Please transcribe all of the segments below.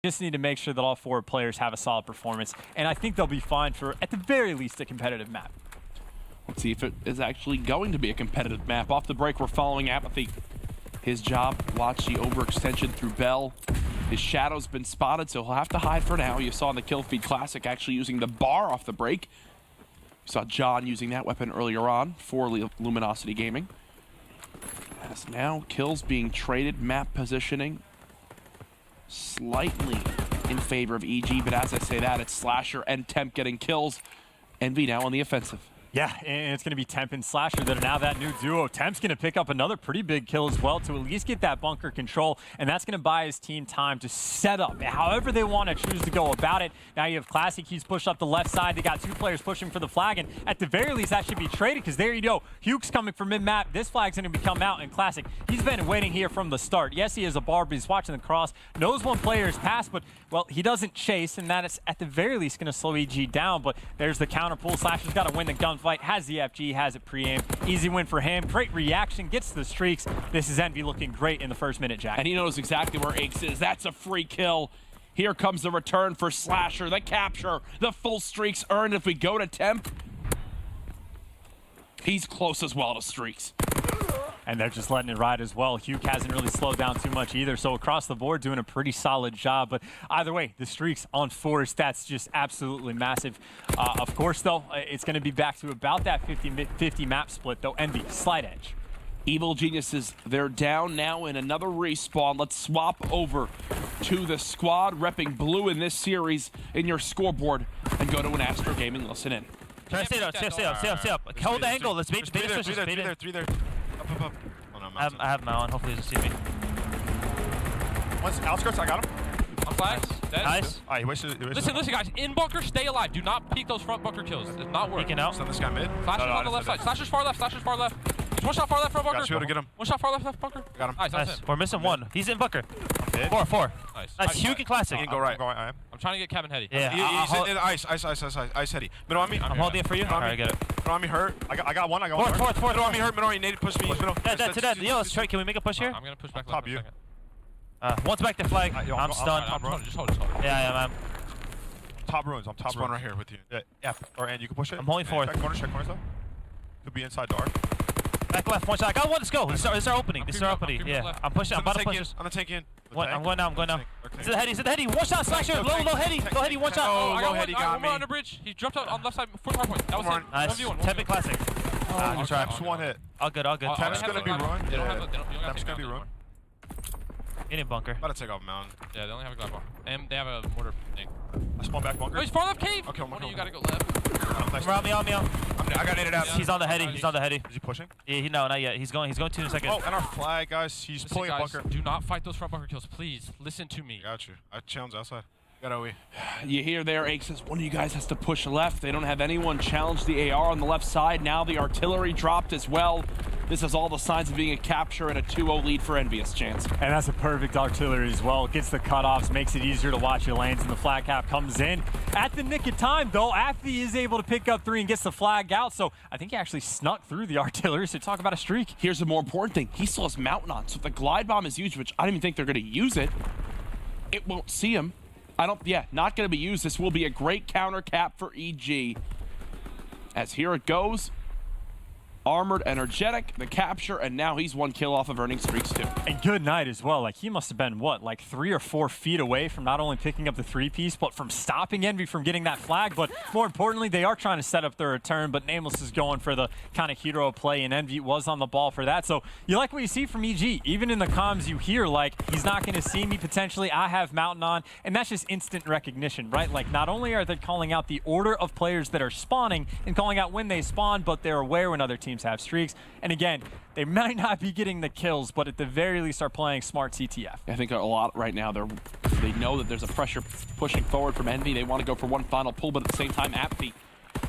just need to make sure that all 4 players have a solid performance, and I think they'll be fine for, at the very least, a competitive map. Let's see if it is actually going to be a competitive map. Off the break, we're following Apathy. His job, watch the overextension through Bell. His shadow's been spotted, so he'll have to hide for now. You saw in the Kill Feed Classic actually using the bar off the break. You saw John using that weapon earlier on for Luminosity Gaming. As now, kills being traded, map positioning slightly in favor of EG, but as I say that, it's Slasher and Temp getting kills. Envy now on the offensive. Yeah, and it's going to be Temp and Slasher that are now that new duo. Temp's going to pick up another pretty big kill as well to at least get that bunker control, and that's going to buy his team time to set up however they want to choose to go about it. Now you have Classic, he's pushed up the left side. They got 2 players pushing for the flag, and at the very least that should be traded because there you go. Huke's coming from mid-map. This flag's going to come out, and Classic, he's been waiting here from the start. Yes, he has a bar, but he's watching the cross. Knows one player is passed, but, well, he doesn't chase, and that is at the very least going to slow EG down, but there's the counter pull. Slasher's got to win the gunfight. Has the FG, has it pre-aimed. Easy win for him. Great reaction, gets the streaks. This is Envy looking great in the first minute, Jack. And he knows exactly where Ace is. That's a free kill. Here comes the return for Slasher, the capture, the full streaks earned. If we go to Temp, he's close as well to streaks. And they're just letting it ride as well. Huke hasn't really slowed down too much either, so across the board doing a pretty solid job. But either way, the streaks on Forest, that's just absolutely massive. Of course, though, it's going to be back to about that 50-50 map split, though. Envy, slight edge. Evil Geniuses, they're down now in another respawn. Let's swap over to the squad repping blue in this series in your scoreboard and go to an Astro Gaming. Listen in. Try to stay up. Hold the angle. Let's bait the switches. Three there. Up. Oh, no, I have Malin. Hopefully he doesn't see me. One's outskirts. I got him. On flags. Nice. Alright, he wasted. Listen, guys. In bunker, stay alive. Do not peek those front bunker kills. It's not working. Peeking out. Send this guy mid. Slasher's on the left side. Slasher's far left. He's 1 shot far left from bunker. Got you to get him. 1 shot far left bunker. Got him. Nice. Nice. We're missing 1. He's in bunker. Okay. 4. Nice. Nice. Huke and Classic. You can go right. I am. I'm trying to get Kevin Heady. Yeah. He's in ice heady. Middle on me. I'm holding it for you. Alright, I get it. Middle on me hurt. I got one. Fourth. Middle on me hurt. Middle on me needed push me. Middle. Dead. Yo, let's try. Can we make a push here? I'm gonna push back left Top for a you. second. One's back to flag. I'm stunned. I'm running. Just hold it. Yeah, man. Top ruins. I'm top ruins. Right here with you. Yeah. And you can push it. I'm holding fourth. Check corners though. Could be inside dark. Back left. 1 shot. I got 1. Let's go. This is our opening. Yeah. I'm pushing. I'm about to push this. I'm gonna take in. I'm going now. Okay. Is it Heady? 1 shot. Slasher. Low Heady. Low Heady. 1 shot. Oh, I got low Heady one. got me. One under bridge. He jumped out on the left side. 4 hard point. That was it. Nice. 1v1. Temp and Classic. Good try. Just 1 hit. All good. Temp's gonna be ruined. They don't have a Temp's gonna be ruined. In bunker. About to take off mountain. Yeah, they only have a glide bar. And they have a mortar thing. I spawn back bunker. Oh, he's far left cave! Okay, One of you gotta go left. Nice. On me. I got naded out. He's on the Heady. Is he pushing? Yeah, no, not yet. He's going 2 in a second. Oh, and our flag, guys. He's Listen, pulling a guys, bunker. do not fight those front bunker kills. Please, listen to me. Got you. I challenge outside. Got OE. You hear there, Ake says one of you guys has to push left. They don't have anyone challenge the AR on the left side. Now the artillery dropped as well. This has all the signs of being a capture and a 2-0 lead for Envious Chance. And that's a perfect artillery as well. Gets the cutoffs, makes it easier to watch your lanes, and the flag cap comes in. At the nick of time, though, Affy is able to pick up 3 and gets the flag out, so I think he actually snuck through the artillery, so talk about a streak. Here's the more important thing. He still has Mountain on, so if the glide bomb is used, which I don't even think they're going to use it, it won't see him. Not going to be used. This will be a great counter cap for EG. As here it goes. Armored, energetic, the capture, and now he's 1 kill off of earning streaks too. And good night as well. Like, he must have been, what, like 3 or 4 feet away from not only picking up the 3-piece, but from stopping Envy from getting that flag. But more importantly, they are trying to set up their return, but Nameless is going for the kind of hero play, and Envy was on the ball for that. So you like what you see from EG. Even in the comms you hear, like, he's not going to see me potentially. I have Mountain on, and that's just instant recognition, right? Like, not only are they calling out the order of players that are spawning and calling out when they spawn, but they're aware when other teams have streaks. And again, they might not be getting the kills, but at the very least are playing smart CTF. I think a lot right now, they know that there's a pressure pushing forward from Envy. They want to go for one final pull, but at the same time, Apathy,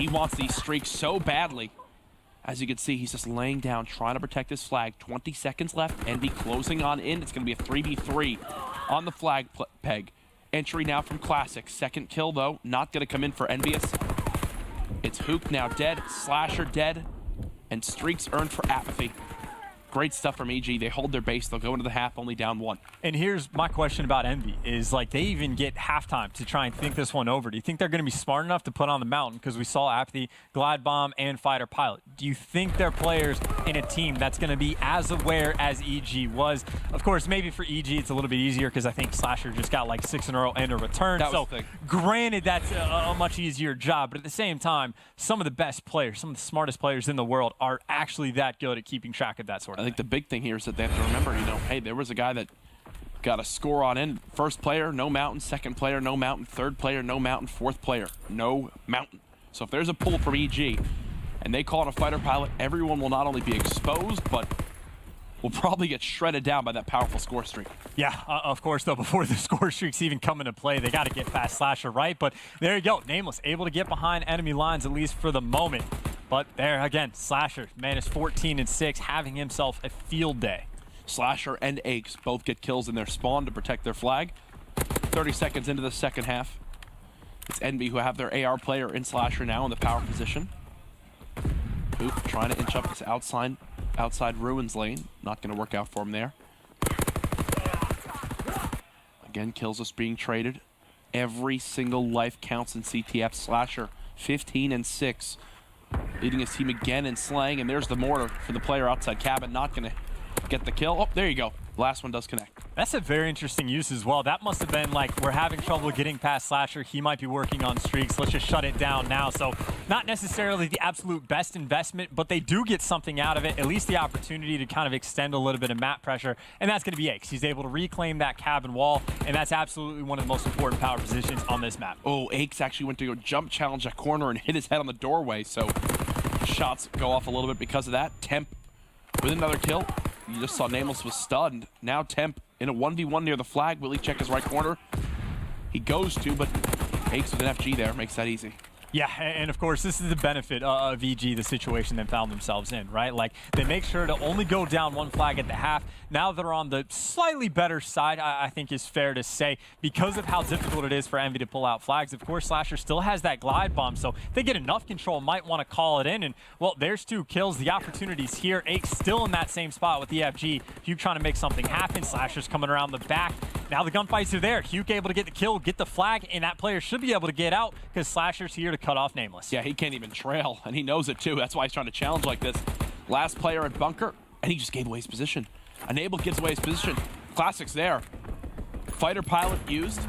he wants these streaks so badly. As you can see, he's just laying down, trying to protect his flag. 20 seconds left. Envy closing on in. It's going to be a 3v3 on the flag peg. Entry now from Classic. Second kill, though, not going to come in for Envious. It's Hook now dead, Slasher dead, and streaks earned for Apathy. great stuff from EG. They hold their base. They'll go into the half only down 1. And here's my question about Envy is, like, they even get halftime to try and think this one over. Do you think they're going to be smart enough to put on the mountain? Because we saw Apathy, Glide Bomb, and Fighter Pilot. Do you think they're players in a team that's going to be as aware as EG was? Of course, maybe for EG it's a little bit easier because I think Slasher just got like 6 in a row and a return. So granted, that's a much easier job. But at the same time, some of the best players, some of the smartest players in the world are actually that good at keeping track of that sort of thing. I think the big thing here is that they have to remember, hey, there was a guy that got a score on in. First player, no mountain. Second player, no mountain. Third player, no mountain. Fourth player, no mountain. So if there's a pull from EG and they call it a Fighter Pilot, everyone will not only be exposed, but will probably get shredded down by that powerful score streak. Yeah, of course, though, before the score streaks even come into play, they got to get past Slasher, right? But there you go. Nameless able to get behind enemy lines, at least for the moment. But there, again, Slasher, man, is 14-6, having himself a field day. Slasher and Aches both get kills in their spawn to protect their flag. 30 seconds into the second half. It's Envy who have their AR player in Slasher now in the power position. Poop trying to inch up this outside Ruins lane. Not going to work out for him there. Again, kills us being traded. Every single life counts in CTF. Slasher 15-6. Leading his team again in slaying, and there's the mortar for the player outside cabin. Not going to get the kill. Oh, there you go. Last one does connect. That's a very interesting use as well. That must have been like, we're having trouble getting past Slasher. He might be working on streaks. Let's just shut it down now. So not necessarily the absolute best investment, but they do get something out of it, at least the opportunity to kind of extend a little bit of map pressure. And that's going to be Aches. He's able to reclaim that cabin wall, and that's absolutely one of the most important power positions on this map. Oh, Aches actually went to go jump challenge that corner and hit his head on the doorway. So shots go off a little bit because of that. Temp with another kill. You just saw Nameless was stunned. Now Temp in a 1v1 near the flag. Willie check his right corner. He goes to, but Aches with an FG there makes that easy. Yeah, and of course, this is the benefit of EG, the situation they found themselves in, right? Like, they make sure to only go down one flag at the half. Now they're on the slightly better side, I think is fair to say, because of how difficult it is for Envy to pull out flags. Of course, Slasher still has that glide bomb, so if they get enough control, might want to call it in. And, well, there's 2 kills. The opportunity's here. Aches still in that same spot with the FG. Huke trying to make something happen. Slasher's coming around the back. Now the gunfights are there. Huke able to get the kill, get the flag, and that player should be able to get out because Slasher's here to cut off Nameless. Yeah, he can't even trail, and he knows it too. That's why he's trying to challenge like this. Last player at bunker, and he just gave away his position. Enable gives away his position. Classics there. Fighter Pilot used.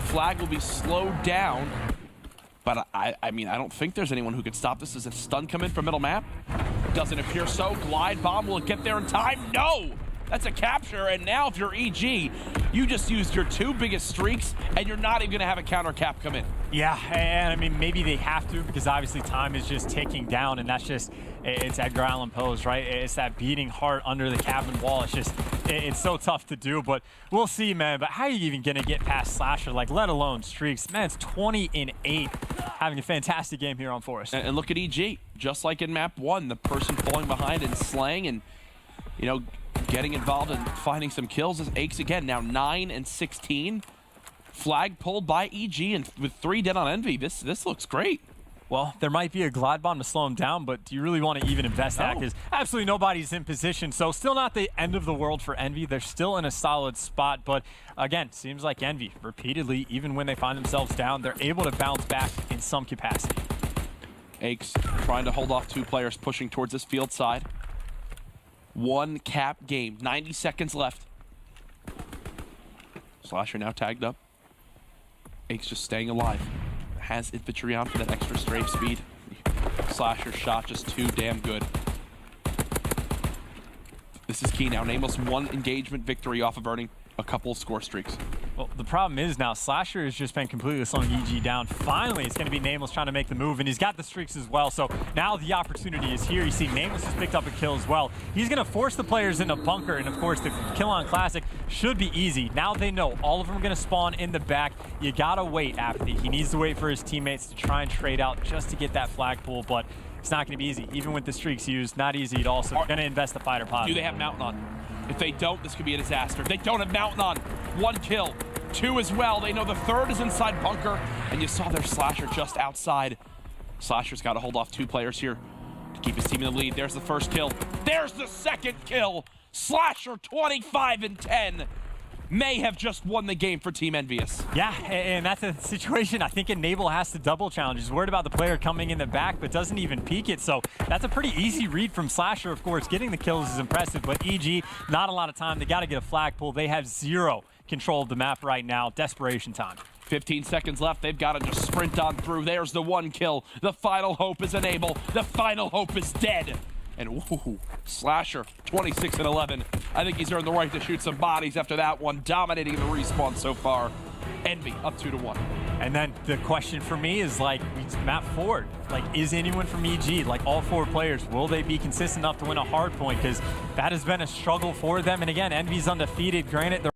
Flag will be slowed down, but I mean, I don't think there's anyone who could stop this. Does a stun come in from middle map? Doesn't appear so. Glide bomb, will it get there in time? No! That's a capture, and now if you're EG, you just used your 2 biggest streaks, and you're not even going to have a counter cap come in. Yeah, and I mean, maybe they have to because obviously time is just ticking down, and that's just, it's Edgar Allan Poe's, right? It's that beating heart under the cabin wall. It's just, it's so tough to do, but we'll see, man. But how are you even going to get past Slasher, like, let alone streaks? Man, it's 20-8, having a fantastic game here on Forest. And look at EG, just like in map 1, the person falling behind and slaying and, you know, getting involved and finding some kills is Aches again, now 9-16. Flag pulled by EG, and with 3 dead on Envy, this looks great. Well, there might be a glide bomb to slow him down, but do you really want to even invest that? Because absolutely nobody's in position. So still not the end of the world for Envy. They're still in a solid spot. But again, seems like Envy, repeatedly, even when they find themselves down, they're able to bounce back in some capacity. Aches trying to hold off 2 players pushing towards this field side. 1 cap game, 90 seconds left. Slasher now tagged up. Aches just staying alive. Has infantry on for that extra strafe speed. Slasher's shot just too damn good. This is key now. Nameless 1 engagement victory off of earning a couple of score streaks. Well, the problem is now Slasher has just been completely slowing EG down. Finally, it's going to be Nameless trying to make the move, and he's got the streaks as well. So now the opportunity is here. You see Nameless has picked up a kill as well. He's going to force the players in a bunker, and of course the kill on Classic should be easy. Now they know all of them are going to spawn in the back. You got to wait after he needs to wait for his teammates to try and trade out just to get that flag pull, but it's not going to be easy. Even with the streaks used, not easy at all. So they're going to invest the Fighter Pilot. Do they have Mountain on? If they don't, this could be a disaster. If they don't have Mountain on, 1 kill, 2 as well. They know the 3rd is inside bunker, and you saw their Slasher just outside. Slasher's got to hold off 2 players here. to keep his team in the lead. There's the first kill. There's the second kill. Slasher 25-10. May have just won the game for Team Envious. Yeah, and that's a situation I think Enable has to double challenge. He's worried about the player coming in the back, but doesn't even peek it. So that's a pretty easy read from Slasher, of course. Getting the kills is impressive, but EG, not a lot of time. They got to get a flag pull. They have zero control of the map right now. Desperation time. 15 seconds left. They've got to just sprint on through. There's the one kill. The final hope is Enable. The final hope is dead. And ooh, Slasher, 26-11. I think he's earned the right to shoot some bodies after that one, dominating the respawn so far. Envy up 2-1. And then the question for me is, like, map forward. Like, is anyone from EG, like all four players, will they be consistent enough to win a hard point? Because that has been a struggle for them. And again, Envy's undefeated. Granted, they're